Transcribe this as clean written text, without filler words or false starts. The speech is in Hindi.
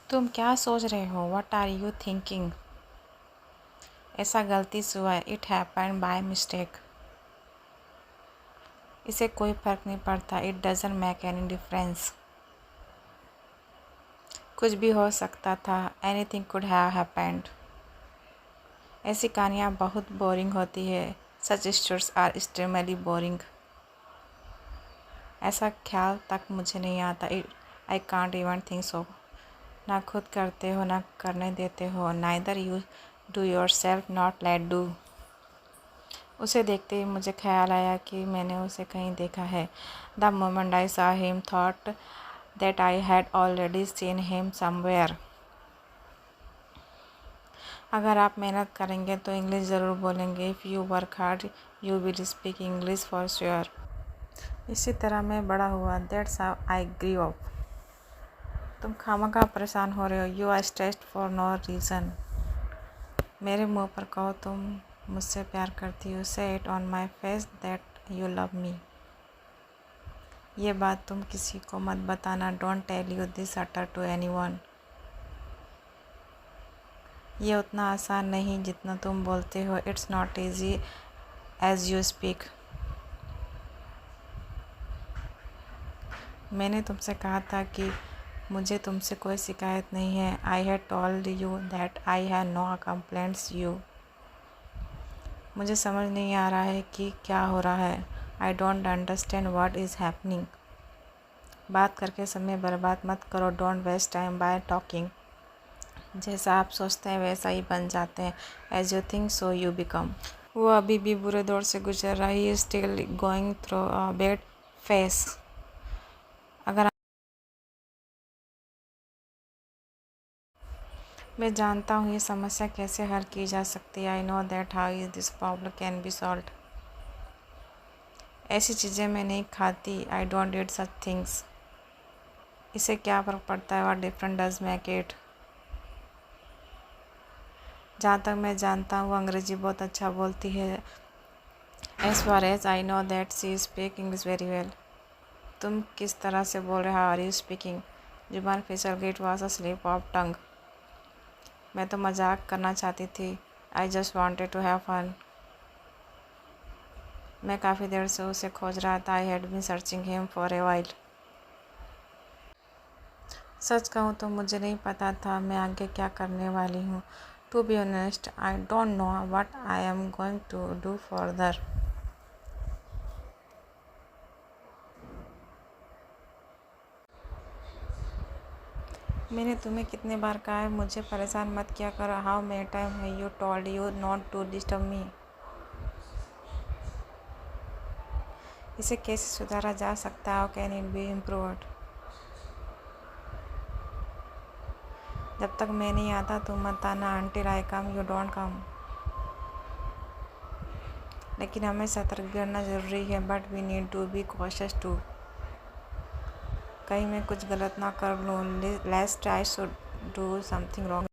तुम क्या सोच रहे हो? What are you thinking? ऐसा गलती से हुआ है। It happened by mistake. इसे कोई फ़र्क नहीं पड़ता। It doesn't make any difference. कुछ भी हो सकता था। Anything could have happened. ऐसी कहानियाँ बहुत बोरिंग होती है। Such stories are extremely boring. ऐसा ख्याल तक मुझे नहीं आता। I can't even think so. ना खुद करते हो ना करने देते हो। Neither you do your self not let do. उसे देखते ही मुझे ख्याल आया कि मैंने उसे कहीं देखा है। The moment I saw him thought that I had already seen him somewhere. अगर आप मेहनत करेंगे तो इंग्लिश ज़रूर बोलेंगे। If you work hard you will speak English for sure. इसी तरह मैं बड़ा हुआ। That's how I grew up. तुम खामखा परेशान हो रहे हो। You are stressed for no reason. मेरे मुंह पर कहो तुम मुझसे प्यार करती हो। Say it on my face that you love me. ये बात तुम किसी को मत बताना। Don't tell you this utter to anyone. ये उतना आसान नहीं जितना तुम बोलते हो। It's not easy as you speak. मैंने तुमसे कहा था कि मुझे तुमसे कोई शिकायत नहीं है। I had told you that I have no complaints you. मुझे समझ नहीं आ रहा है कि क्या हो रहा है। I don't understand what is happening. बात करके समय बर्बाद मत करो। Don't waste time by talking. जैसा आप सोचते हैं वैसा ही बन जाते हैं। As you think so you become. वो अभी भी बुरे दौर से गुजर रहा है। He is still going through a bad phase. अगर मैं जानता हूँ ये समस्या कैसे हल की जा सकती है। आई know that how is this problem can be solve. ऐसी चीज़ें मैं नहीं खाती। I don't eat such things. इससे क्या फ़र्क पड़ता है? What different does make it. जहाँ तक मैं जानता हूँ वो अंग्रेज़ी बहुत अच्छा बोलती है। As far as I know that she speak English very well. तुम किस तरह से बोल रहे हो? Are you speaking? जुबान फिसल गई। It was a slip of tongue. मैं तो मजाक करना चाहती थी। I just wanted to have fun. मैं काफ़ी देर से उसे खोज रहा था। I had been searching him for a while. सच कहूँ तो मुझे नहीं पता था मैं आगे क्या करने वाली हूँ। To be honest I don't know what I am going to do further. मैंने तुम्हें कितने बार कहा है मुझे परेशान मत किया करो। How many time have you told you not to disturb me. इसे कैसे सुधारा जा सकता है? How can it be improved? जब तक मैं नहीं आता तुम मत आना। Until I come you don't come. लेकिन हमें सतर्क भी रहना ज़रूरी है। But we need to be cautious too. कहीं मैं कुछ गलत ना कर लूँ। Let's try to do something wrong.